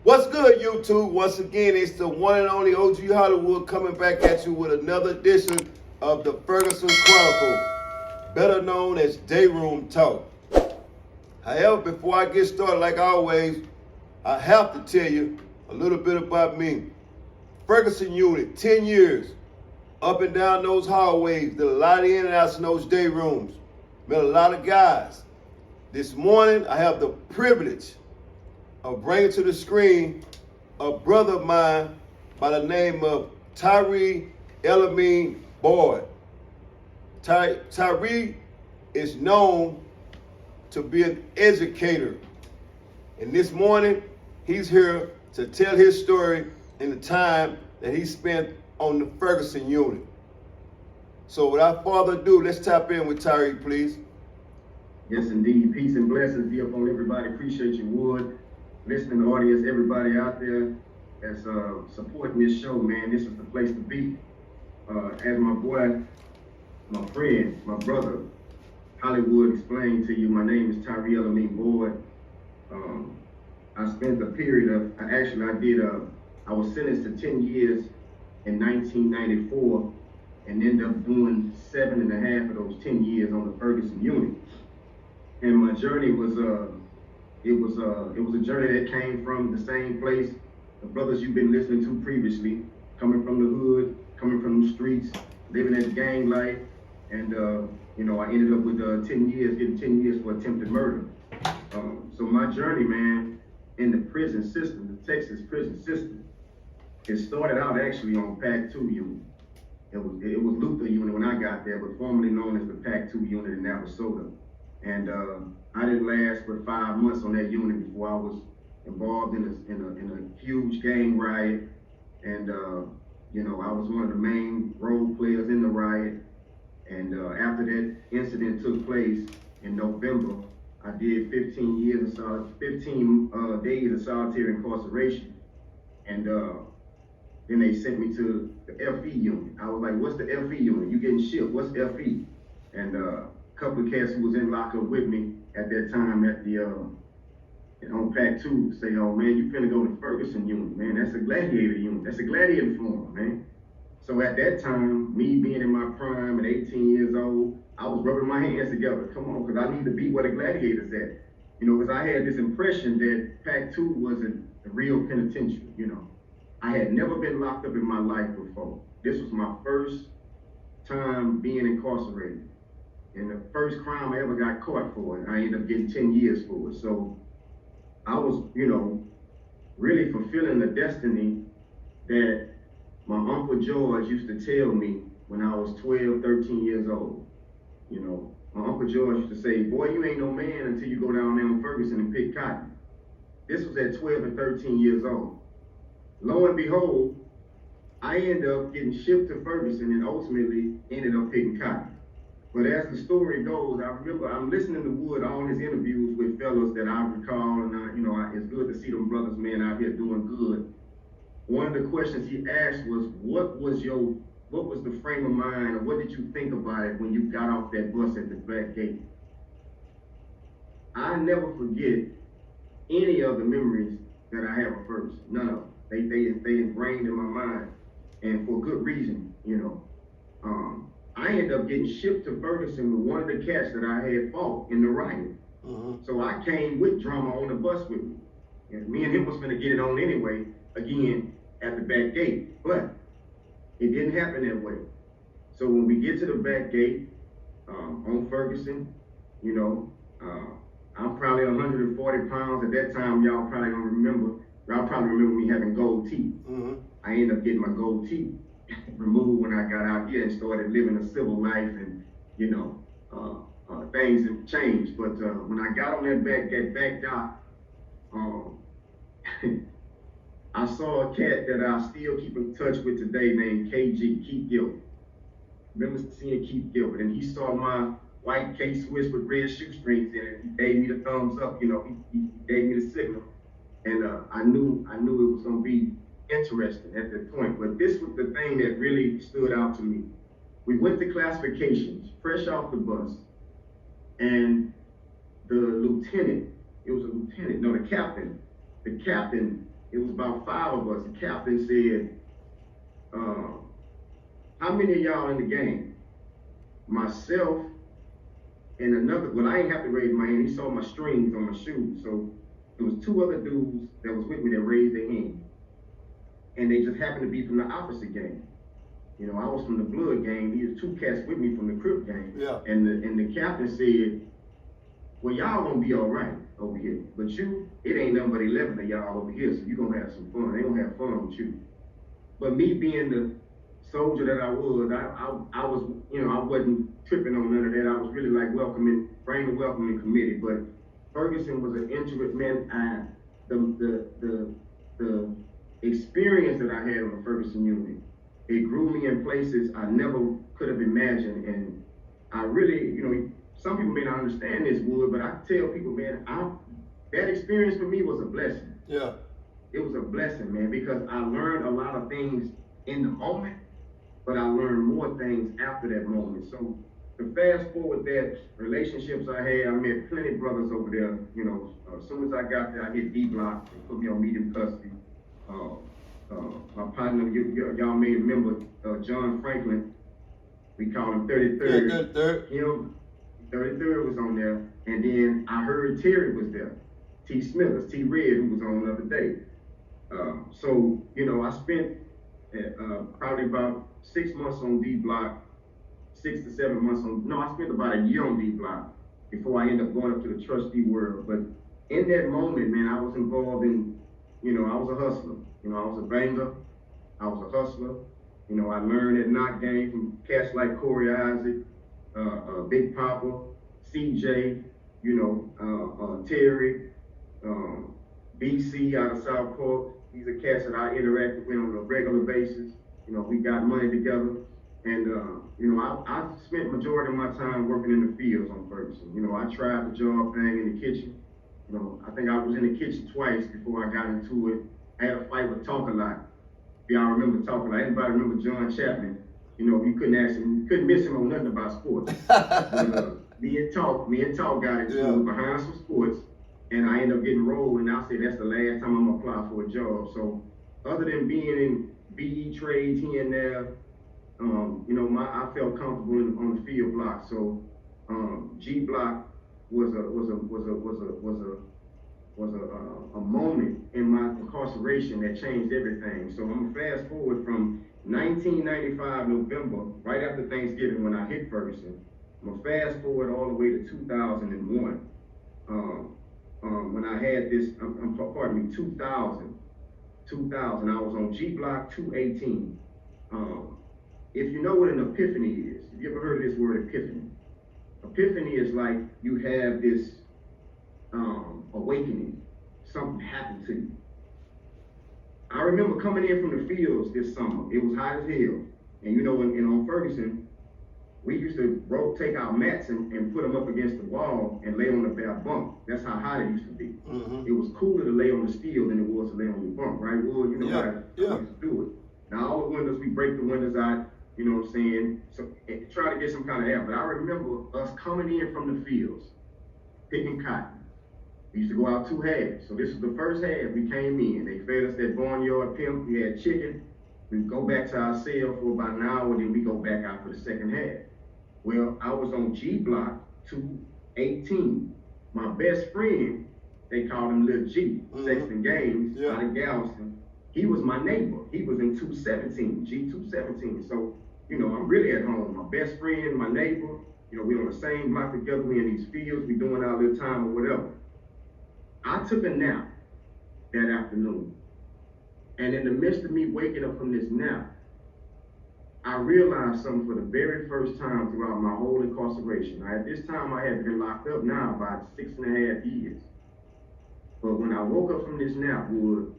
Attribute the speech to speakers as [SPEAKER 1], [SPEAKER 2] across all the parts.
[SPEAKER 1] What's good, YouTube? Once again, it's the one and only OG Hollywood coming back at you with another edition of the Ferguson Chronicles, better known as Dayroom Talk. However, before I get started, like always, I have to tell you a little bit about me. Ferguson Unit, 10 years, up and down those hallways, did a lot of in and outs in those day rooms, met a lot of guys. This morning, I have the privilege of bringing to the screen a brother of mine by the name of Tyerre Boyd. Tyerre is known to be an educator. And this morning, he's here to tell his story in the time that he spent on the Ferguson Unit. So without further ado, let's tap in with Tyerre, please.
[SPEAKER 2] Yes, indeed. Peace and blessings be upon everybody. Appreciate you, Wood. Listening audience, everybody out there that's supporting this show, man. This is the place to be. As my boy, my friend, my brother, Hollywood explained to you, my name is Tyerre Boyd. I spent a period of, I was sentenced to 10 years in 1994 and ended up doing 7.5 of those 10 years on the Ferguson Unit. And my journey was, it was a journey that came from the same place, the brothers you've been listening to previously, coming from the hood, coming from the streets, living that gang life. And, I ended up with 10 years, getting 10 years for attempted murder. So my journey, man, in the prison system, the Texas prison system, it started out actually on FACTUAL Unit. It was Luther Unit when I got there, but formerly known as the FACTUAL Unit in Navasota. And I didn't last but 5 months on that unit before I was involved in a huge gang riot. And I was one of the main role players in the riot. And after that incident took place in November, I did 15 days of solitary incarceration. And then they sent me to the FE unit. I was like, what's the FE unit? You getting shipped, what's FE? And a couple of cats who was in lockup with me at that time at the, on FACTUAL say, oh man, you finna go to Ferguson Unit, man. That's a Gladiator Unit. That's a Gladiator form, man. So at that time, me being in my prime at 18 years old, I was rubbing my hands together. Come on, because I need to be where the gladiators at. Because I had this impression that FACTUAL wasn't a real penitentiary, I had never been locked up in my life before. This was my first time being incarcerated. And the first crime I ever got caught for, and I ended up getting 10 years for it. So I was, really fulfilling the destiny that my Uncle George used to tell me when I was 12, 13 years old. My Uncle George used to say, boy, you ain't no man until you go down there in Ferguson and pick cotton. This was at 12 and 13 years old. Lo and behold, I ended up getting shipped to Ferguson and ultimately ended up picking cotton. But as the story goes, I remember I'm listening to Wood, all his interviews with fellas that I recall, and it's good to see them brothers, man, out here doing good. One of the questions he asked was, what was the frame of mind, or what did you think about it when you got off that bus at the back gate? I never forget any of the memories that I have of Ferguson, none of them. They ingrained in my mind, and for good reason, I ended up getting shipped to Ferguson with one of the cats that I had fought in the riot. So I came with drama on the bus with me. And me and him was gonna get it on anyway, again, at the back gate. But it didn't happen that way. So when we get to the back gate on Ferguson, I'm probably 140 pounds. At that time, y'all probably don't remember. Y'all probably remember me having gold teeth. I ended up getting my gold teeth removed when I got out here and started living a civil life, and things have changed. But when I got on that back dock, I saw a cat that I still keep in touch with today named KG, Keith Gilbert. Remember seeing Keith Gilbert, and he saw my white K-Swiss with red shoestrings in it. He gave me the thumbs up, he gave me the signal. And I knew it was gonna be interesting at that point. But this was the thing that really stood out to me. We went to classifications, fresh off the bus. And the lieutenant, it was a lieutenant, no, the captain, it was about 5 of us. The captain said, how many of y'all in the game? Myself and another, well, I ain't have to raise my hand. He saw my strings on my shoes. So there was 2 other dudes that was with me that raised their hand. And they just happened to be from the opposite gang. You know, I was from the blood gang. He was 2 cats with me from the Crip gang.
[SPEAKER 1] Yeah.
[SPEAKER 2] And the captain said, well, y'all gonna be all right over here. But you, it ain't nothing but 11 of y'all over here, so you gonna have some fun. They gonna have fun with you. But me being the soldier that I was, I was, you know, I wasn't tripping on none of that. I was really like welcoming, bring the welcoming committee. But Ferguson was an introvert man. The experience that I had on the Ferguson Unit, it grew me in places I never could have imagined. And I really, you know, some people may not understand this, Wood, but I tell people, man, that experience for me was a blessing.
[SPEAKER 1] Yeah.
[SPEAKER 2] It was a blessing, man, because I learned a lot of things in the moment, but I learned more things after that moment. So to fast forward that, relationships I had, I met plenty of brothers over there. You know, as soon as I got there, I hit D block and put me on medium custody. My partner, y'all may remember John Franklin. We call him 33rd.
[SPEAKER 1] Yeah, 33rd.
[SPEAKER 2] Him, 33rd was on there, and then I heard Tyerre was there. T. Smithers, T. Red, who was on the other day. So, you know, I spent probably about 6 months on D block, 6 to 7 months on, no, I spent about a year on D block before I ended up going up to the trustee world. But in that moment, man, I was involved in, you know, I was a hustler. You know, I was a banger, I was a hustler. You know, I learned that knock game from cats like Corey Isaac, Big Papa, CJ, you know, Terry, BC out of South Park. These are cats that I interact with on a regular basis. You know, we got money together. And, you know, I spent majority of my time working in the fields on Ferguson. You know, I tried the job thing in the kitchen. You know, I think I was in the kitchen twice before I got into it. I had a fight with Talk a Lot. Y'all remember Talk a Lot? Anybody remember John Chapman? You know, you couldn't ask him, you couldn't miss him on nothing about sports. But, me and Talk got into it behind some sports. And I ended up getting rolled, and I said that's the last time I'm gonna apply for a job. So other than being in BE trades here and there, you know, I felt comfortable on the field block. So G block was a moment in my incarceration that changed everything. So I'm gonna fast forward from 1995 November, right after Thanksgiving when I hit Ferguson. I'm gonna fast forward all the way to 2001. When I had this, pardon me, 2000, I was on G block 218. If you know what an epiphany is, have you ever heard of this word epiphany? Epiphany is like you have this awakening, something happened to you. I remember coming in from the fields this summer. It was hot as hell. And you know, on Ferguson, we used to take our mats and put them up against the wall and lay on the bare bunk. That's how hot it used to be. Mm-hmm. It was cooler to lay on the steel than it was to lay on your bunk, right? Well, you know how we used to do it. Now, all the windows, we break the windows out, you know what I'm saying? So try to get some kind of air. But I remember us coming in from the fields, picking cotton. We used to go out 2 halves. So this was the first half. We came in. They fed us that barnyard pimp. We had chicken. We go back to our cell for about an hour, then we go back out for the second half. Well, I was on G block 218. My best friend, they called him Lil G, Sexton Games, out of Galveston. He was my neighbor. He was in 217, G 217. So, you know, I'm really at home. My best friend, my neighbor, you know, we on the same block together. We in these fields. We doing our little time or whatever. I took a nap that afternoon. And in the midst of me waking up from this nap, I realized something for the very first time throughout my whole incarceration. At this time, I had been locked up now about 6.5 years. But when I woke up from this nap, Wood,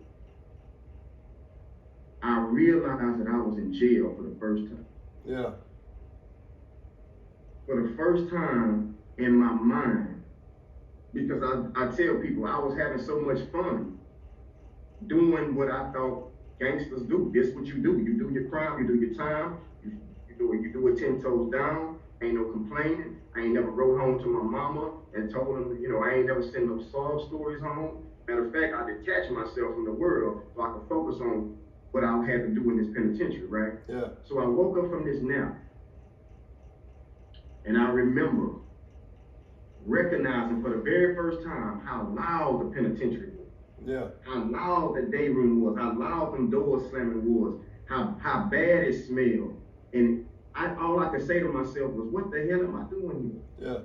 [SPEAKER 2] I realized that I was in jail for the first time.
[SPEAKER 1] Yeah.
[SPEAKER 2] For the first time in my mind, because I tell people I was having so much fun doing what I thought gangsters do. This is what you do. You do your crime, you do your time, you do it 10 toes down, Ain't no complaining. I ain't never wrote home to my mama and told them, you know, I ain't never sent no sob stories home. Matter of fact, I detached myself from the world so I could focus on what I had to do in this penitentiary, right?
[SPEAKER 1] Yeah.
[SPEAKER 2] So I woke up from this nap, and I remember recognizing for the very first time how loud the penitentiary was.
[SPEAKER 1] Yeah.
[SPEAKER 2] How loud the day room was, how loud them doors slamming was, how bad it smelled. And all I could say to myself was, what the hell am I doing here?
[SPEAKER 1] Yeah.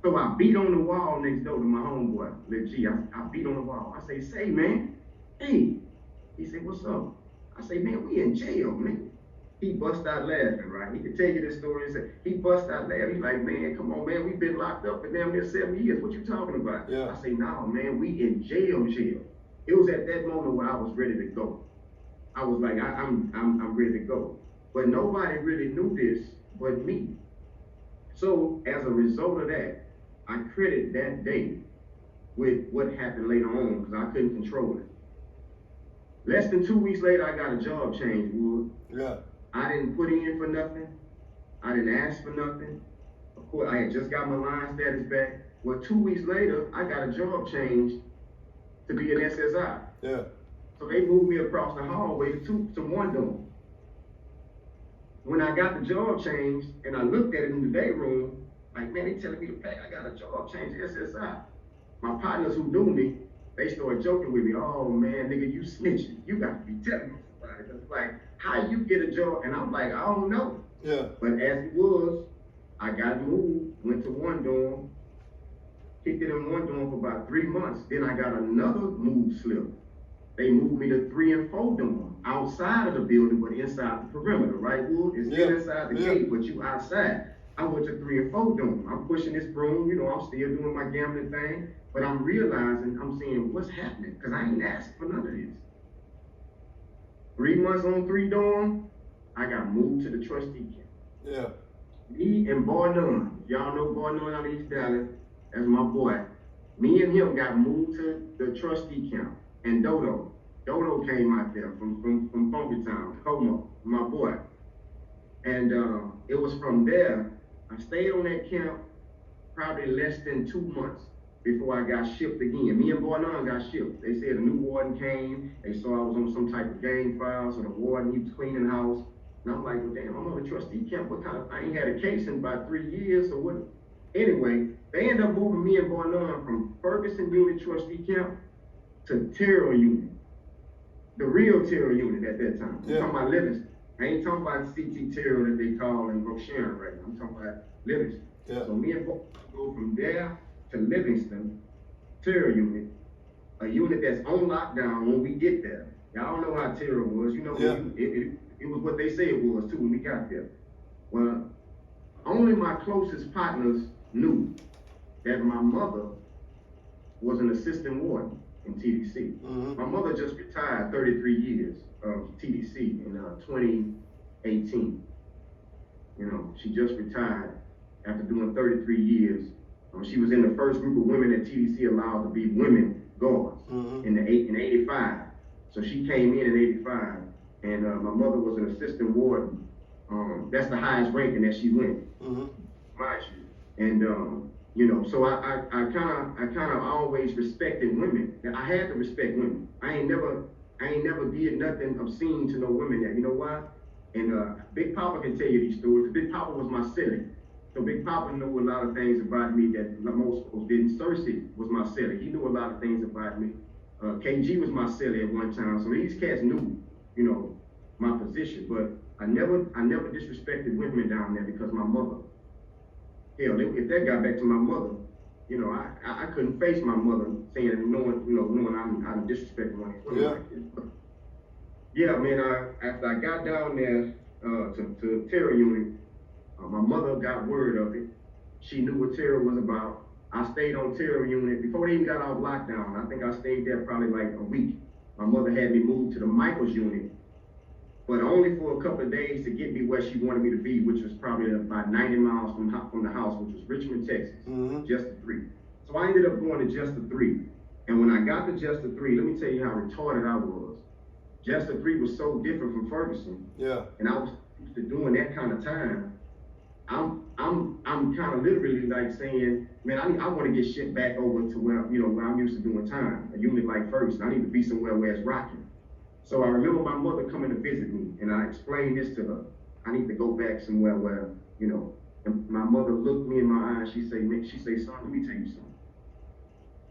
[SPEAKER 2] So I beat on the wall next door to my homeboy, Lil G. I beat on the wall. I say, man, hey. He said, what's up? I say, man, we in jail, man. He bust out laughing, right? He could tell you this story. He bust out laughing. He like, man, come on, man. We've been locked up for damn near 7 years. What you talking about?
[SPEAKER 1] Yeah.
[SPEAKER 2] I say, no, man, we in jail. It was at that moment where I was ready to go. I was like, I'm ready to go. But nobody really knew this but me. So as a result of that, I credit that day with what happened later on because I couldn't control it. Less than 2 weeks later, I got a job change, Wood.
[SPEAKER 1] Yeah.
[SPEAKER 2] I didn't put in for nothing. I didn't ask for nothing. Of course, I had just got my line status back. Well, 2 weeks later, I got a job change to be an SSI.
[SPEAKER 1] Yeah.
[SPEAKER 2] So they moved me across the hallway to one dorm. When I got the job change and I looked at it in the day room, like, man, they telling me to pack. I got a job change to SSI. My partners who knew me, they started joking with me. Oh man, nigga, you snitching. You got to be telling me somebody. It's like, how you get a job? And I'm like, I don't know.
[SPEAKER 1] Yeah.
[SPEAKER 2] But as it was, I got moved, went to one dorm, kicked it in one dorm for about 3 months. Then I got another move slip. They moved me to 3 and 4 dorm, outside of the building, but inside the perimeter, right, Wood? It's still inside the gate, but you outside. I went to 3 and 4 dorm. I'm pushing this broom, you know, I'm still doing my gambling thing, but I'm realizing, I'm seeing what's happening, because I ain't asked for none of this. 3 months on 3 dorm, I got moved to the trustee camp.
[SPEAKER 1] Yeah.
[SPEAKER 2] Me and Boy Nunn, y'all know Boy Nunn out of East Dallas, that's my boy. Me and him got moved to the trustee camp. And Dodo came out there from Funky Town, Como, my boy. And it was from there, I stayed on that camp probably less than 2 months before I got shipped again. Me and Boy Nunn got shipped. They said a new warden came, they saw I was on some type of gang file, so the warden, he was cleaning the house. And I'm like, well, damn, I'm on the trustee camp. What kind of, I ain't had a case in about 3 years, so what? Anyway, they ended up moving me and Boy Nunn from Ferguson Unit trustee camp to Tyerre Unit. The real Tyerre Unit at that time. I'm talking about Livingston. I ain't talking about CT Tyerre that they call in Rocheron right now. I'm talking about Livingston.
[SPEAKER 1] Yeah.
[SPEAKER 2] So me and Boy go from there to Livingston, Tyerre Unit, a unit that's on lockdown when we get there. Y'all know how Tyerre was. You know, it was what they say it was too when we got there. Well, only my closest partners knew that my mother was an assistant warden in TDC.
[SPEAKER 1] Mm-hmm.
[SPEAKER 2] My mother just retired 33 years of TDC in 2018. You know, she just retired after doing 33 years. She was in the first group of women that TDC allowed to be women guards in 85. So she came in 85, and my mother was an assistant warden. That's the highest ranking that she went, mind you. And you know, so I kind of always respected women. I had to respect women. I ain't never did nothing obscene to no women. That, you know why? And Big Papa can tell you these stories. Big Papa was my silly. So Big Papa knew a lot of things about me that most folks didn't. Cersei was my silly. He knew a lot of things about me. KG was my silly at one time. So these cats knew, you know, my position. But I never disrespected women down there because my mother. Hell, if that got back to my mother, you know, I couldn't face my mother saying, knowing I'm disrespecting one of these women like this. But yeah, man, after I got down there to Tyerre Unit, my mother got word of it. She knew what Tyerre was about. I stayed on Tyerre Unit before they even got off lockdown. I think I stayed there probably like a week. My mother had me moved to the Michaels Unit, but only for a couple of days to get me where she wanted me to be, which was probably about 90 miles from the house, which was Richmond, Texas, just the 3. So I ended up going to just the 3. And when I got to just the 3, let me tell you how retarded I was. Just the 3 was so different from Ferguson.
[SPEAKER 1] Yeah.
[SPEAKER 2] And I was used to doing that kind of time. I'm kind of literally like saying, man, I want to get shit back over to where, you know, where I'm used to doing time. A unit like Ferguson, I need to be somewhere where it's rocking. So I remember my mother coming to visit me, and I explained this to her. I need to go back somewhere where, you know, and my mother looked me in my eyes. She say, son, let me tell you something.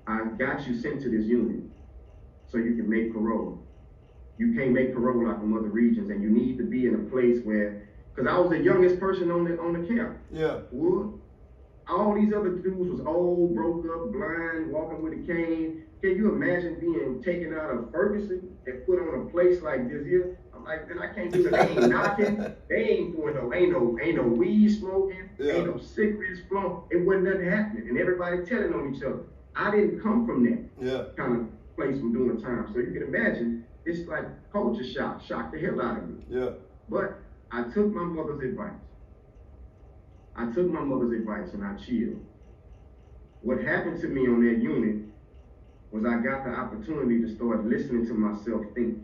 [SPEAKER 2] I got you sent to this unit so you can make parole. You can't make parole like in other regions, and you need to be in a place where, because I was the youngest person on the camp.
[SPEAKER 1] Yeah.
[SPEAKER 2] Wood. All these other dudes was old, broke up, blind, walking with a cane. Can you imagine being taken out of Ferguson and put on a place like this here? I'm like, man, I can't do it. They ain't knocking. They ain't doing ain't no weed smoking. Ain't no cigarettes flowing. It wasn't nothing happening, and everybody telling on each other. I didn't come from that kind of place from doing time, so you can imagine it's like culture shocked the hell out of me.
[SPEAKER 1] Yeah.
[SPEAKER 2] But I took my mother's advice. And I chilled. What happened to me on that unit was I got the opportunity to start listening to myself think.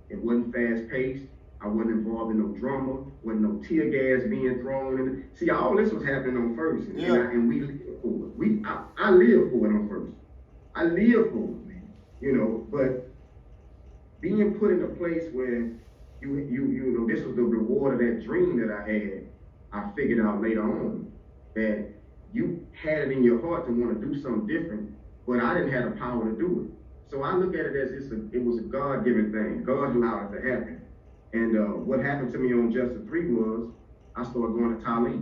[SPEAKER 2] It wasn't fast paced. I wasn't involved in no drama. Wasn't no tear gas being thrown in. See, all this was happening on Ferguson, and we lived for it. I lived for it on Ferguson. I lived for it, man. You know, but being put in a place where you know, this was the reward of that dream that I had. I figured out later on that you had it in your heart to want to do something different, but I didn't have the power to do it. So I look at it as it was a God-given thing. God allowed it to happen. And what happened to me on Justice 3 was I started going to Tyerre.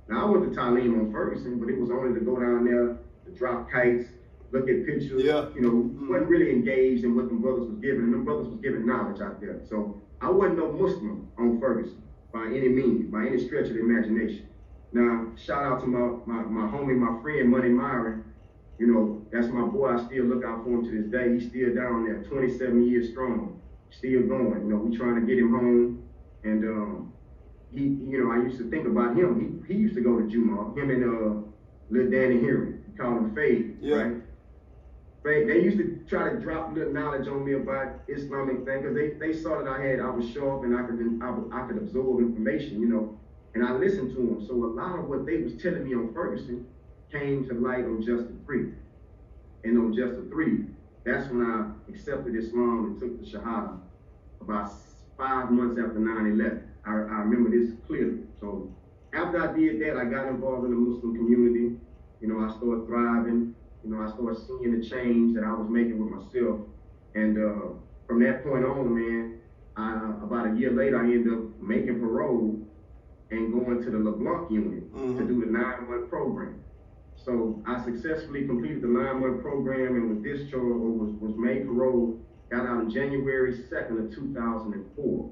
[SPEAKER 2] Now I went to Tyerre on Ferguson, but it was only to go down there to drop kites, look at pictures. You know, wasn't really engaged in what them brothers was giving, and them brothers was giving knowledge out there. So I wasn't no Muslim on Ferguson by any means, by any stretch of the imagination. Now, shout out to my homie, my friend, Money Myron. You know, that's my boy. I still look out for him to this day. He's still down there, 27 years strong, still going. You know, we trying to get him home. And he, you know, I used to think about him. He used to go to Juma. Him and Lil Danny Henry, we call him Fade, right? They used to try to drop little knowledge on me about Islamic thing, because they saw that I was sharp and I could absorb information, you know, and I listened to them. So a lot of what they was telling me on Ferguson came to light on Justice 3. And on Justice 3, that's when I accepted Islam and took the Shahada about 5 months after 9/11. I remember this clearly. So after I did that, I got involved in the Muslim community. You know, I started thriving. You know, I started seeing the change that I was making with myself. And from that point on, man, about a year later, I ended up making parole and going to the LeBlanc unit to do the 9-month program. So I successfully completed the 9-month program and was discharged, or was made parole, got out on January 2nd of 2004.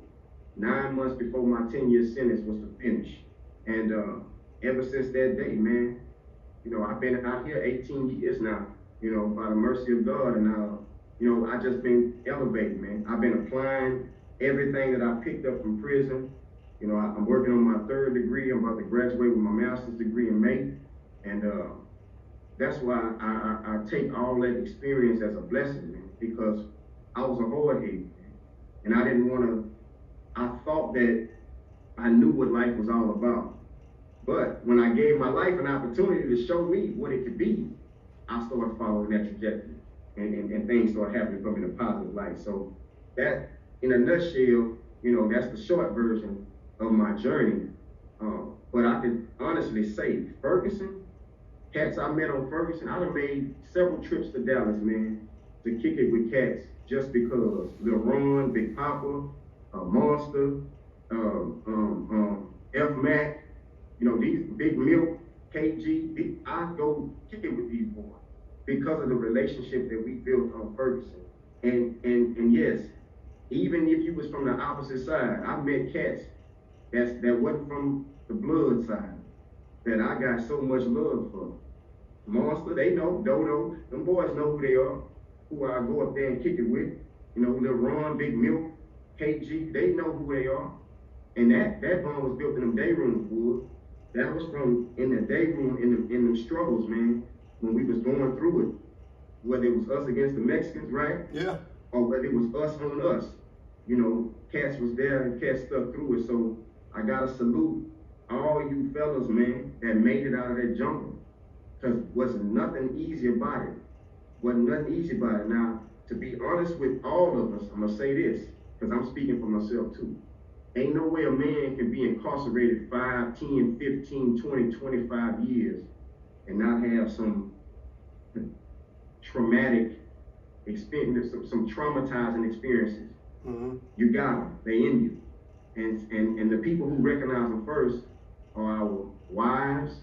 [SPEAKER 2] 9 months before my 10-year sentence was to finish. And ever since that day, man, you know, I've been out here 18 years now, you know, by the mercy of God. And, you know, I just been elevated, man. I've been applying everything that I picked up from prison. You know, I'm working on my 3rd degree. I'm about to graduate with my master's degree in May. And that's why I take all that experience as a blessing, man, because I was a hard-headed, man. And I didn't want to, I thought that I knew what life was all about. But when I gave my life an opportunity to show me what it could be, I started following that trajectory, and things started happening for me in a positive light. So that, in a nutshell, you know, that's the short version of my journey. But I can honestly say, Ferguson, cats I met on Ferguson, I done made several trips to Dallas, man, to kick it with cats just because. Lil Ron, Big Papa, Monster, F Mac, you know, these Big Milk, KG, I go kick it with these boys because of the relationship that we built on Ferguson. And yes, even if you was from the opposite side, I met cats that wasn't from the blood side that I got so much love for. Monster, they know, Dodo, them boys know who they are, who I go up there and kick it with. You know, Lil Ron, Big Milk, KG, they know who they are. And that bond was built in them Dayroom, fool. That was from in the Dayroom, in them struggles, man, when we was going through it. Whether it was us against the Mexicans, right?
[SPEAKER 1] Yeah.
[SPEAKER 2] Or whether it was us on us. You know, cats was there and cats stuck through it. So I gotta salute all you fellas, man, that made it out of that jungle. Because wasn't nothing easy about it. Wasn't nothing easy about it. Now, to be honest with all of us, I'm going to say this, because I'm speaking for myself too. Ain't no way a man can be incarcerated 5, 10, 15, 20, 25 years and not have some traumatic experience, some traumatizing experiences.
[SPEAKER 1] Mm-hmm.
[SPEAKER 2] You got them. They in you. And the people who recognize them first are our wives,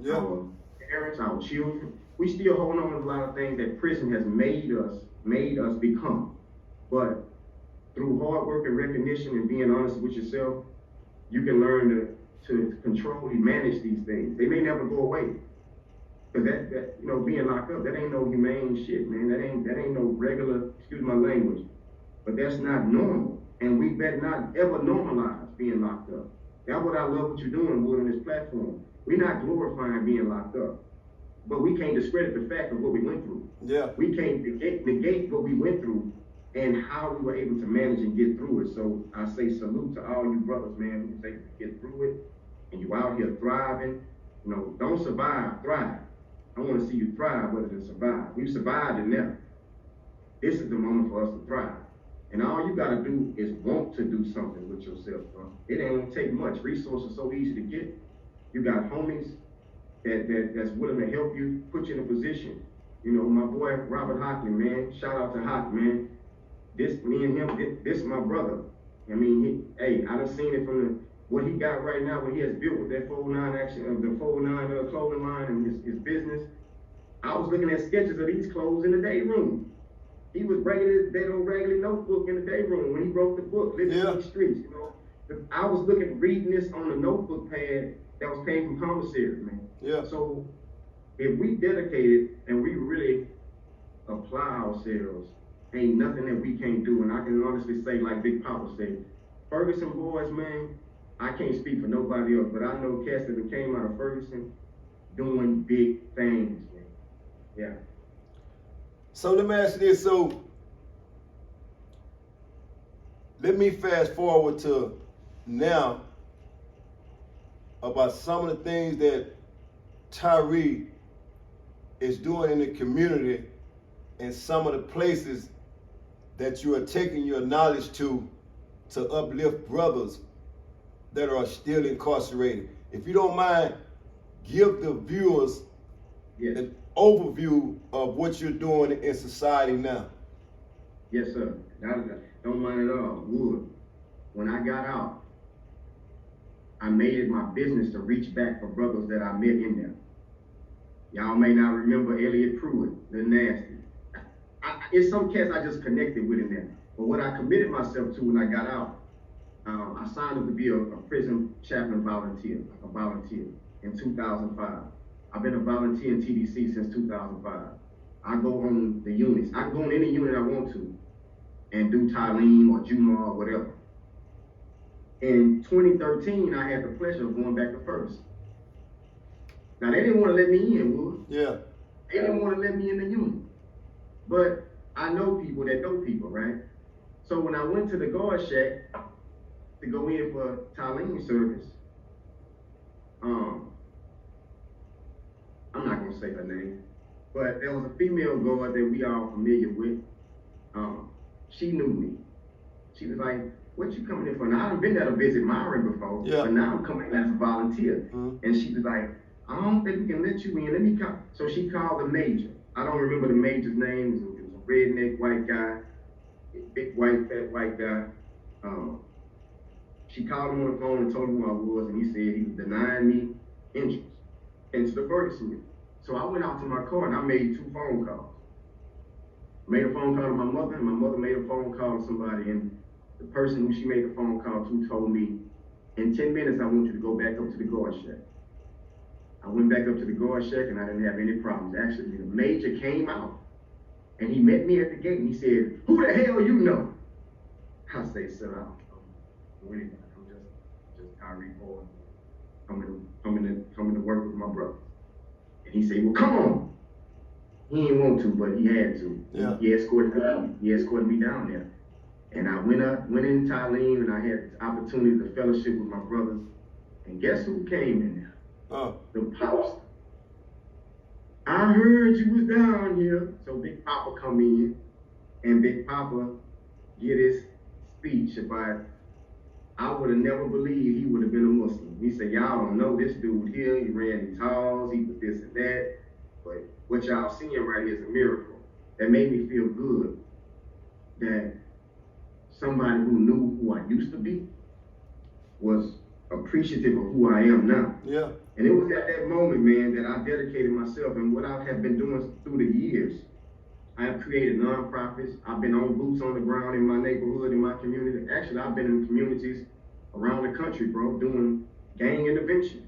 [SPEAKER 2] our parents, our children. We still hold on to a lot of things that prison has made us become. But through hard work and recognition and being honest with yourself, you can learn to control and manage these things. They may never go away. Because that being locked up, that ain't no humane shit, man. That ain't no regular, excuse my language, but that's not normal. And we better not ever normalize being locked up. That's what I love what you're doing, Wood, on this platform. We're not glorifying being locked up, but we can't discredit the fact of what we went through.
[SPEAKER 1] Yeah.
[SPEAKER 2] We can't negate what we went through and how we were able to manage and get through it. So I say salute to all you brothers, man, who was able to get through it, and you out here thriving. Don't survive, thrive. I want to see you thrive rather than survive. We've survived in there. This is the moment for us to thrive. And all you got to do is want to do something with yourself, bro. It ain't take much. Resources so easy to get. You got homies that's willing to help you, put you in a position. My boy Robert Hockley, man. Shout out to Hock, man. Me and him, this is my brother. I mean, I done seen it from what he got right now, what he has built with that 409 the 409 clothing line and his business. I was looking at sketches of these clothes in the Dayroom. He was bringing that old raggedy notebook in the Dayroom when he wrote the book, Living in the Streets. I was reading this on a notebook pad that was came from commissary, man.
[SPEAKER 1] Yeah.
[SPEAKER 2] So if we dedicated and we really apply ourselves, ain't nothing that we can't do. And I can honestly say, like Big Papa said, Ferguson boys, man, I can't speak for nobody else, but I know cats that came out of Ferguson doing big things, man. Yeah.
[SPEAKER 1] So let me ask you this. So let me fast forward to now about some of the things that Tyerre is doing in the community and some of the places that you are taking your knowledge to uplift brothers that are still incarcerated. If you don't mind, give the viewers an overview of what you're doing in society now.
[SPEAKER 2] Yes, sir. Don't mind at all. Wood. When I got out, I made it my business to reach back for brothers that I met in there. Y'all may not remember Elliot Pruitt, the Nasty. It's some cats I just connected with in there. But what I committed myself to when I got out, I signed up to be a prison chaplain volunteer, like a volunteer, in 2005. I've been a volunteer in TDC since 2005. I go on the units. I can go on any unit I want to and do Tyerre or Juma or whatever. In 2013, I had the pleasure of going back to Ferguson. Now, they didn't want to let me in, Wood.
[SPEAKER 1] Yeah.
[SPEAKER 2] They didn't want to let me in the unit. But I know people that know people, right? So when I went to the guard shack to go in for Tyerre service, I'm not gonna say her name, but there was a female guard that we all familiar with. She knew me. She was like, "What you coming in for?" Now I've been there to visit Myron before, but now I'm coming as a volunteer. And she was like, "I don't think we can let you in. Let me come." So she called the major. I don't remember the major's name. It was a redneck white guy, big white, fat white guy. She called him on the phone and told him who I was, and he said he was denying me entrance into the Ferguson Unit. So I went out to my car and I made 2 phone calls. Made a phone call to my mother, and my mother made a phone call to somebody, and the person who she made the phone call to told me, "In 10 minutes, I want you to go back up to the guard shack." I went back up to the guard shack and I didn't have any problems. Actually, the major came out and he met me at the gate and he said, "Who the hell you know?" I say, "Sir, I'm anybody. I'm just Tyerre boy. Coming to work with my brother." And he said, "Well, come on." He didn't want to, but he had to.
[SPEAKER 1] Yeah.
[SPEAKER 2] He escorted me down there. And I went in Tyerre and I had the opportunity to fellowship with my brothers. And guess who came in there?
[SPEAKER 1] The
[SPEAKER 2] pastor. I heard you was down here. So Big Papa come in, and Big Papa get his speech about, I would have never believed he would have been a Muslim. He said, y'all don't know this dude here. He ran these halls, he was this and that. But what y'all seeing right here is a miracle. That made me feel good that somebody who knew who I used to be was appreciative of who I am now.
[SPEAKER 1] Yeah.
[SPEAKER 2] And it was at that moment, man, that I dedicated myself, and what I have been doing through the years. I have created nonprofits. I've been on boots on the ground in my neighborhood, in my community. Actually, I've been in communities around the country, bro, doing gang intervention.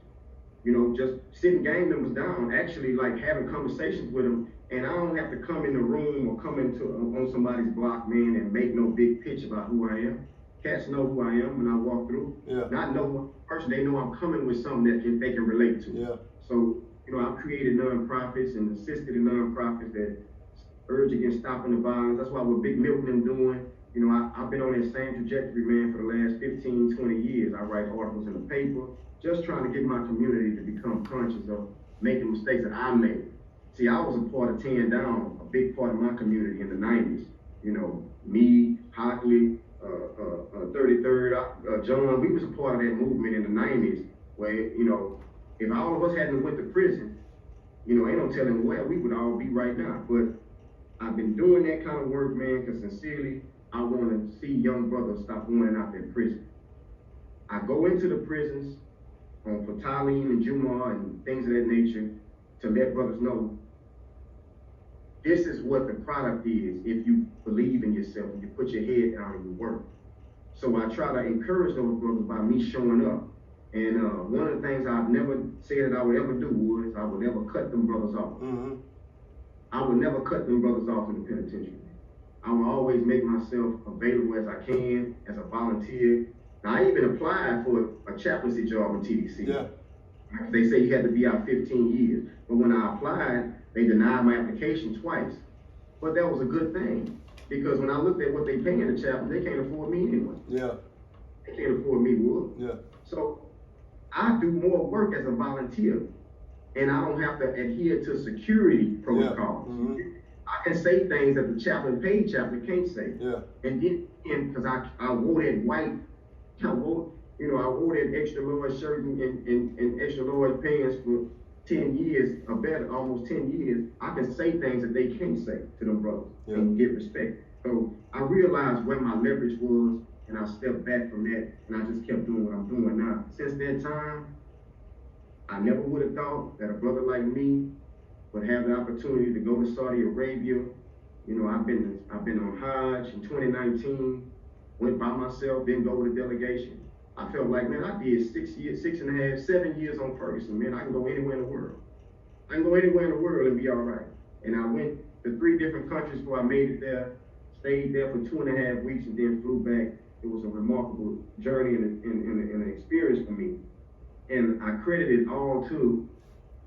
[SPEAKER 2] You know, just sitting gang members down, actually like having conversations with them. And I don't have to come in the room or come into on somebody's block, man, and make no big pitch about who I am. Cats know who I am when I walk through.
[SPEAKER 1] Yeah.
[SPEAKER 2] Not know one person, they know I'm coming with something that they can relate to.
[SPEAKER 1] Yeah.
[SPEAKER 2] So, you know, I've created nonprofits and assisted in nonprofits that urge against stopping the violence. That's why what Big Milk and them doing, you know, I've been on that same trajectory, man, for the last 15, 20 years. I write articles in the paper, just trying to get my community to become conscious of making mistakes that I made. See, I was a part of tearing down a big part of my community in the 90s. You know, me, Hockley, 33rd, John, we was a part of that movement in the 90s where, you know, if all of us hadn't went to prison, you know, ain't no telling where we would all be right now. But I've been doing that kind of work, man, because sincerely, I want to see young brothers stop running out that prison. I go into the prisons for Talim and Jumar and things of that nature to let brothers know this is what the product is if you believe in yourself and you put your head down and you work. So I try to encourage those brothers by me showing up. And one of the things I've never said that I would ever do was I would never cut them brothers off.
[SPEAKER 1] Mm-hmm.
[SPEAKER 2] I would never cut them brothers off in the penitentiary. I will always make myself available as I can, as a volunteer. Now, I even applied for a chaplaincy job in TDCJ.
[SPEAKER 1] Yeah.
[SPEAKER 2] They say you had to be out 15 years. But when I applied, they denied my application twice. But that was a good thing, because when I looked at what they paying the chaplain, they can't afford me anyway.
[SPEAKER 1] Yeah.
[SPEAKER 2] They can't afford me, Wood.
[SPEAKER 1] Yeah.
[SPEAKER 2] So I do more work as a volunteer, and I don't have to adhere to security protocols.
[SPEAKER 1] Yeah. Mm-hmm.
[SPEAKER 2] I can say things that the paid chaplain can't say.
[SPEAKER 1] Yeah.
[SPEAKER 2] And then, because I wore that white, I wore that extra large shirt and extra large pants for 10 years or better, almost 10 years, I can say things that they can't say to them brothers and get respect. So I realized where my leverage was, and I stepped back from that, and I just kept doing what I'm doing now. Since that time, I never would have thought that a brother like me would have the opportunity to go to Saudi Arabia. You know, I've been on Hajj in 2019, went by myself, didn't go with a delegation. I felt like, man, I did 6 years, 6.5, 7 years on Ferguson, man. I can go anywhere in the world. I can go anywhere in the world and be all right. And I went to 3 different countries before I made it there, stayed there for 2.5 weeks and then flew back. It was a remarkable journey and an experience for me. And I credit it all to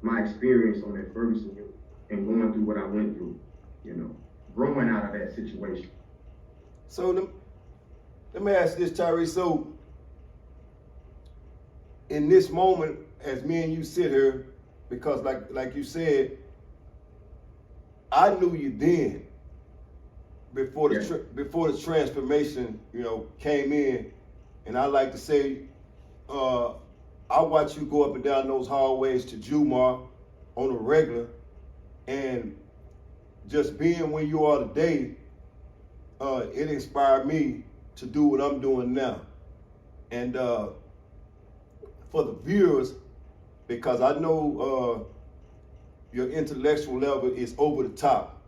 [SPEAKER 2] my experience on that Ferguson Unit and going through what I went through, you know, growing out of that situation.
[SPEAKER 1] So let me ask this, Tyerre. So in this moment, as me and you sit here, because like you said, I knew you then, before the transformation, you know, came in, and I like to say, I watch you go up and down those hallways to Jumar on a regular, and just being where you are today, it inspired me to do what I'm doing now. And for the viewers, because I know your intellectual level is over the top,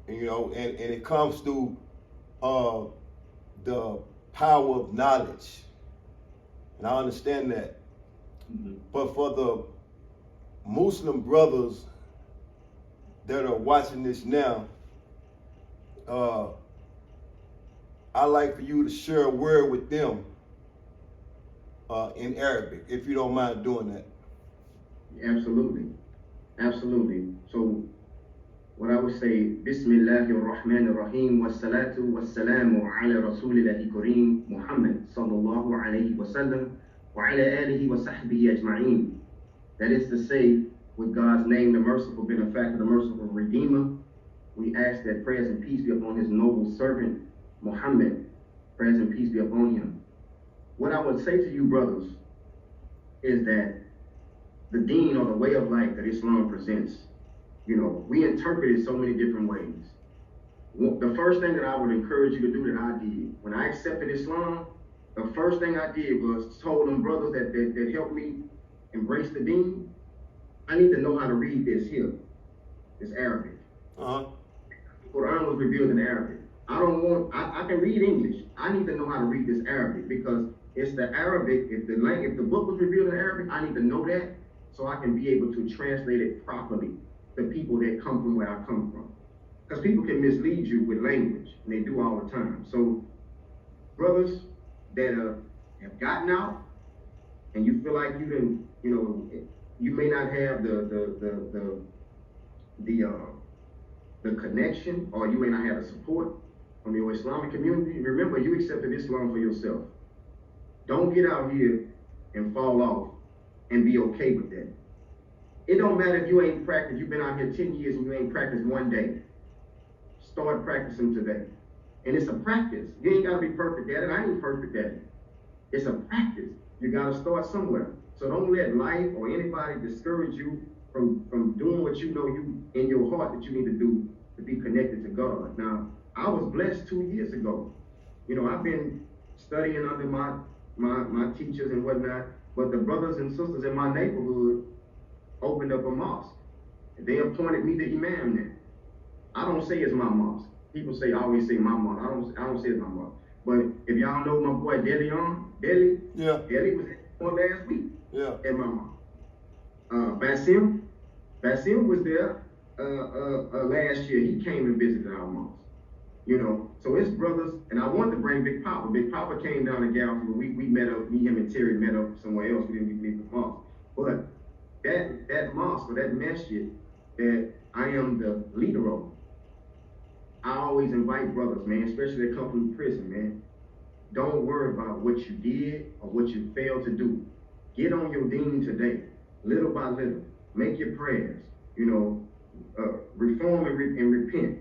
[SPEAKER 1] and, you know, and it comes through the power of knowledge, and I understand that. Mm-hmm. But for the Muslim brothers that are watching this now, I'd like for you to share a word with them in Arabic, if you don't mind doing that.
[SPEAKER 2] Absolutely. Absolutely. So what I would say, Bismillahir Rahmanir Rahim, wassalatu wassalamu ala Rasulillahi Kareem Muhammad sallallahu alayhi wa sallam, وعلى آله وصحبه أجمعين. That is to say, with God's name, the merciful benefactor, the merciful redeemer, we ask that prayers and peace be upon his noble servant, Muhammad. Prayers and peace be upon him. What I would say to you, brothers, is that the deen, or the way of life that Islam presents, we interpret it so many different ways. The first thing that I would encourage you to do that I did, when I accepted Islam, the first thing I did was told them brothers that helped me embrace the deen, I need to know how to read this here. It's Arabic. The Quran was revealed in Arabic. I can read English. I need to know how to read this Arabic, because it's the Arabic. If the book was revealed in Arabic, I need to know that so I can be able to translate it properly to people that come from where I come from. Because people can mislead you with language, and they do all the time. So, brothers that have gotten out, and you feel like you may not have the connection, or you may not have the support from your Islamic community. Remember, you accepted Islam for yourself. Don't get out here and fall off and be okay with that. It don't matter if you ain't practiced, you've been out here 10 years and you ain't practiced one day. Start practicing today. And it's a practice. You ain't gotta be perfect at it. I ain't perfect at it. It's a practice. You gotta start somewhere. So don't let life or anybody discourage you from doing what you know you in your heart that you need to do to be connected to God. Now, I was blessed 2 years ago. I've been studying under my teachers and whatnot, but the brothers and sisters in my neighborhood opened up a mosque. And they appointed me the imam there. I don't say it's my mosque. People always say my mosque. I don't say it's my mosque. But if y'all know my boy Deli was on last week at my mosque. Basim was there last year. He came and visited our mosque. So it's brothers, and I wanted to bring Big Papa. Big Papa came down to Galveston, but we met up, me, him, and Terry met up somewhere else. We didn't leave the mosque. But that mosque, or that masjid that I am the leader of, I always invite brothers, man, especially that come from prison, man. Don't worry about what you did or what you failed to do. Get on your deen today, little by little. Make your prayers, reform and repent.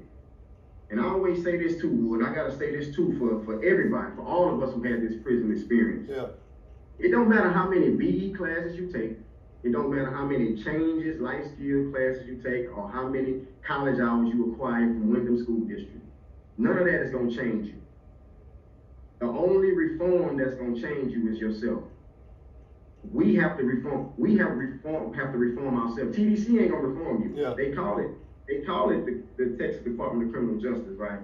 [SPEAKER 2] And I always say this too, and I gotta say this too for everybody, for all of us who had this prison experience. It don't matter how many BE classes you take. It don't matter how many changes, life skill classes you take, or how many college hours you acquire from Wyndham School District. None of that is gonna change you. The only reform that's gonna change you is yourself. We have to reform. We have to reform ourselves. TDC ain't gonna reform you. They call it the Texas Department of Criminal Justice, right?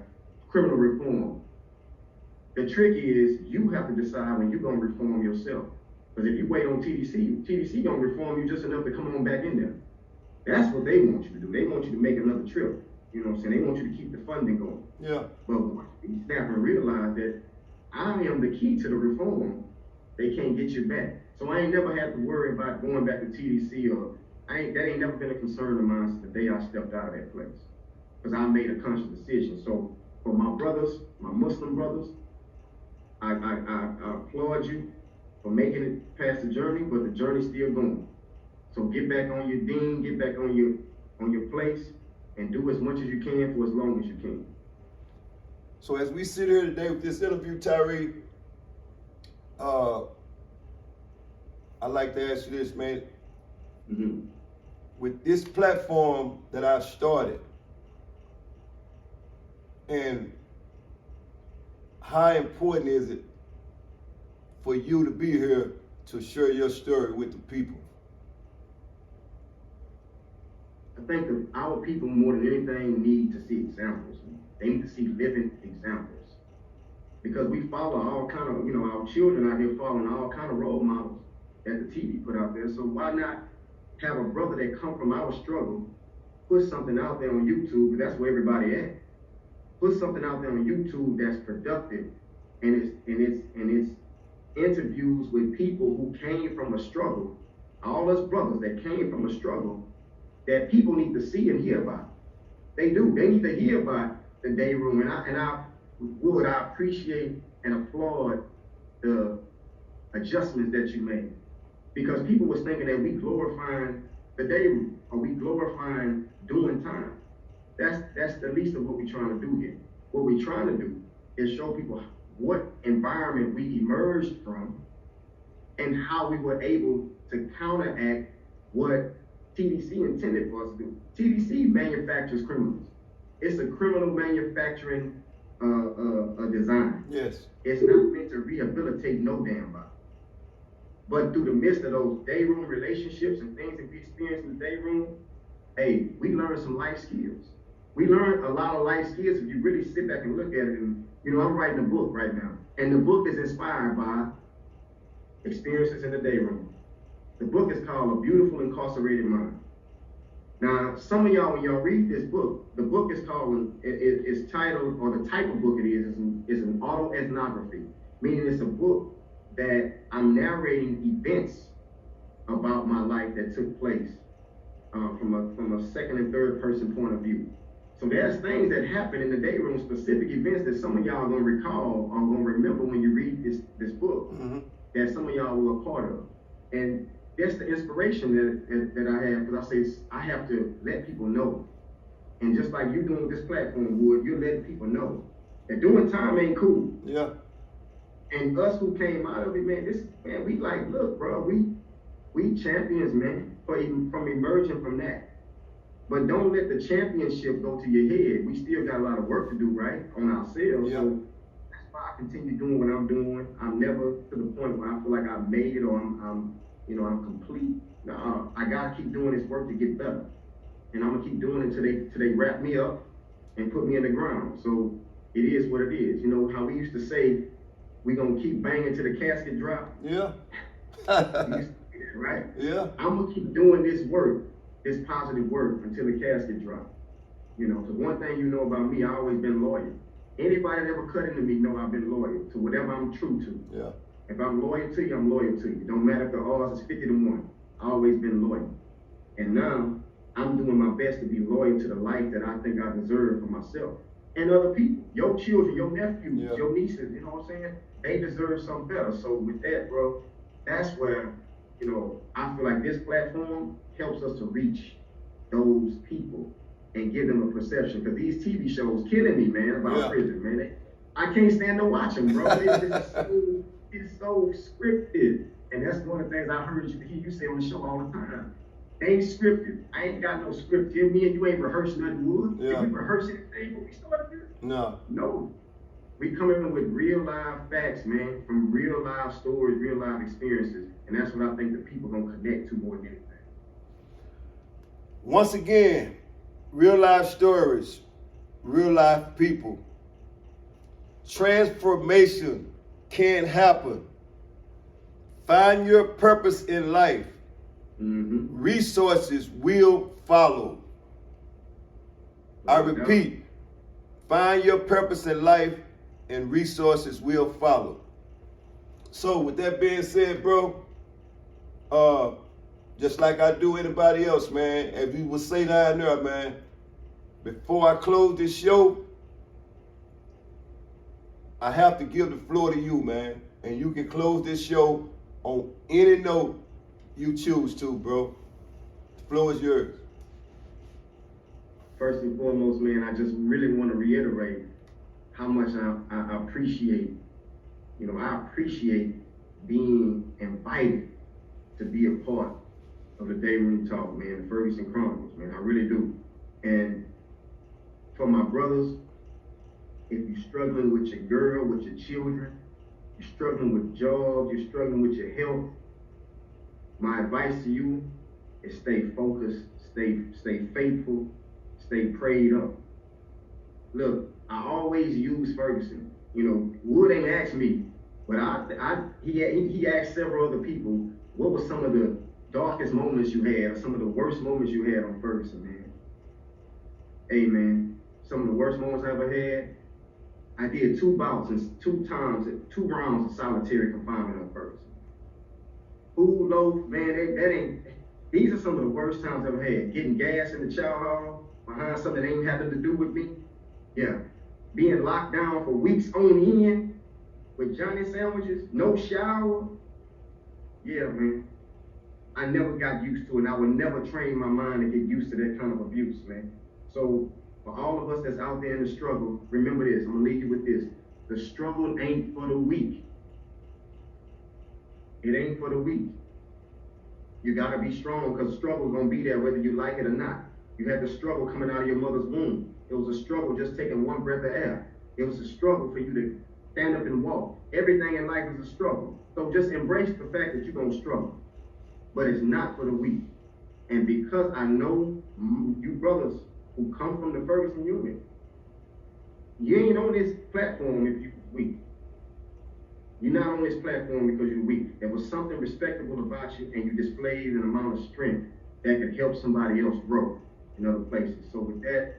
[SPEAKER 2] Criminal reform. The trick is you have to decide when you're gonna reform yourself. Because if you wait on TDC gonna reform you just enough to come on back in there. That's what they want you to do. They want you to make another trip. You know what I'm saying? They want you to keep the funding going. But once you snap and realize that I am the key to the reform, they can't get you back. So I ain't never had to worry about going back to TDC, or that ain't never been a concern of mine since the day I stepped out of that place. Because I made a conscious decision. So for my brothers, my Muslim brothers, I applaud you for making it past the journey, but the journey's still going. So get back on your deen, get back on your place, and do as much as you can for as long as you can.
[SPEAKER 1] So as we sit here today with this interview, Tyerre, I'd like to ask you this, man. With this platform that I've started, and how important is it for you to be here to share your story with the people?
[SPEAKER 2] I think that our people more than anything need to see examples. They need to see living examples. Because we follow all kind of, our children out here following all kind of role models that the TV put out there. So why not have a brother that come from our struggle, put something out there on YouTube, because that's where everybody at. Put something out there on YouTube that's productive, and it's interviews with people who came from a struggle, all us brothers that came from a struggle, that people need to see and hear about. They do. They need to hear about the Dayroom, and I appreciate and applaud the adjustments that you made. Because people was thinking that we glorifying the Dayroom or we glorifying doing time. That's the least of what we're trying to do here. What we're trying to do is show people what environment we emerged from and how we were able to counteract what TDC intended for us to do. TDC manufactures criminals. It's a criminal manufacturing design.
[SPEAKER 1] Yes.
[SPEAKER 2] It's not meant to rehabilitate no damn body. But through the midst of those Dayroom relationships and things that we experienced in the Dayroom, hey, we learned some life skills. We learned a lot of life skills if you really sit back and look at it. And, you know, I'm writing a book right now. And the book is inspired by experiences in the Dayroom. The book is called A Beautiful Incarcerated Mind. Now, some of y'all, when y'all read this book, the book is called, it's titled, or the type of book it is an autoethnography, meaning it's a book that I'm narrating events about my life that took place from a second and third person point of view. So there's things that happen in the Dayroom, specific events that some of y'all are gonna recall or gonna remember when you read this book, that some of y'all were a part of. And that's the inspiration that I have, because I say I have to let people know. And just like you doing this platform, Wood, you're letting people know that doing time ain't cool.
[SPEAKER 1] Yeah.
[SPEAKER 2] And us who came out of it, man, we like, look, bro, we champions, man, from emerging from that. But don't let the championship go to your head. We still got a lot of work to do, right, on ourselves.
[SPEAKER 1] Yeah.
[SPEAKER 2] So that's why I continue doing what I'm doing. I'm never to the point where I feel like I've made it or I'm complete. No, I gotta keep doing this work to get better. And I'm gonna keep doing it till they wrap me up and put me in the ground. So it is what it is. You know how we used to say, we gonna keep banging till the casket drop?
[SPEAKER 1] Yeah.
[SPEAKER 2] Right?
[SPEAKER 1] Yeah.
[SPEAKER 2] I'm gonna keep doing this work, this positive work, until the casket drop. You know, because one thing you know about me, I always been loyal. Anybody that ever cut into me know I've been loyal to whatever I'm true to.
[SPEAKER 1] Yeah. If
[SPEAKER 2] I'm loyal to you, I'm loyal to you. Don't matter if the odds is 50-1. I always been loyal. And now I'm doing my best to be loyal to the life that I think I deserve for myself and other people. Your children, your nephews, your nieces, you know what I'm saying? They deserve something better. So with that, bro, that's where, you know, I feel like this platform helps us to reach those people and give them a perception. Because these TV shows killing me, man, about prison, man. I can't stand to watch them, bro. It's so scripted. And that's one of the things I heard you say on the show all the time. They ain't scripted. I ain't got no script here. Me and you ain't rehearsed nothing, Wood.
[SPEAKER 1] Yeah.
[SPEAKER 2] Did we rehearse anything when we started this?
[SPEAKER 1] No.
[SPEAKER 2] No. We come in with real live facts, man, from real live stories, real live experiences. And that's what I think the people gonna connect to more than anything.
[SPEAKER 1] Once again, real life stories, real life people. Transformation can happen. Find your purpose in life. Resources will follow. I repeat, find your purpose in life and resources will follow. So with that being said, bro, just like I do anybody else, man, if you would say down there, man, before I close this show, I have to give the floor to you, man. And you can close this show on any note you choose to, bro. The floor is yours.
[SPEAKER 2] First and foremost, man, I just really want to reiterate how much I appreciate, I appreciate being invited to be a part of the Dayroom Talk, man, the Ferguson Chronicles, man, I really do. And for my brothers, if you're struggling with your girl, with your children, you're struggling with jobs, you're struggling with your health, my advice to you is stay focused, stay faithful, stay prayed up. Look, I always use Ferguson. Wood ain't asked me, but he asked several other people, what were some of the darkest moments you had, or some of the worst moments you had on Ferguson, man? Hey, man, some of the worst moments I ever had, I did 2 bouts and 2 rounds of solitary confinement on Ferguson. Food loaf, man, these are some of the worst times I've ever had. Getting gas in the chow hall behind something that ain't having to do with me. Yeah. Being locked down for weeks on end with Johnny sandwiches, no shower, yeah, man. I never got used to it, and I would never train my mind to get used to that kind of abuse, man. So for all of us that's out there in the struggle, remember this. I'm gonna leave you with this. The struggle ain't for the weak. It ain't for the weak. You gotta be strong, because struggle's gonna be there whether you like it or not. You had the struggle coming out of your mother's womb. It was a struggle just taking one breath of air. It was a struggle for you to stand up and walk. Everything in life is a struggle. So just embrace the fact that you're gonna struggle. But it's not for the weak. And because I know you brothers who come from the Ferguson Unit, you ain't on this platform if you're weak. You're not on this platform because you're weak. There was something respectable about you, and you displayed an amount of strength that could help somebody else grow in other places. So with that,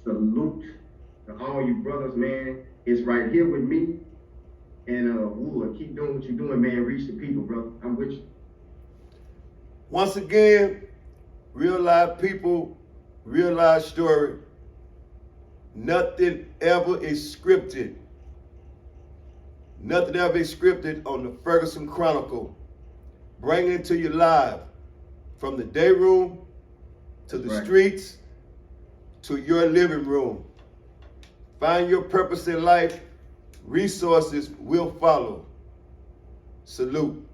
[SPEAKER 2] salute to all you brothers, man. It's right here with me. And Wood, keep doing what you're doing, man. Reach the people, brother. I'm with you.
[SPEAKER 1] Once again, real life people, real life story. Nothing ever is scripted. Nothing ever is scripted on the Ferguson Chronicle. Bring it to you live from the day room to the streets to your living room. Find your purpose in life. Resources will follow. Salute.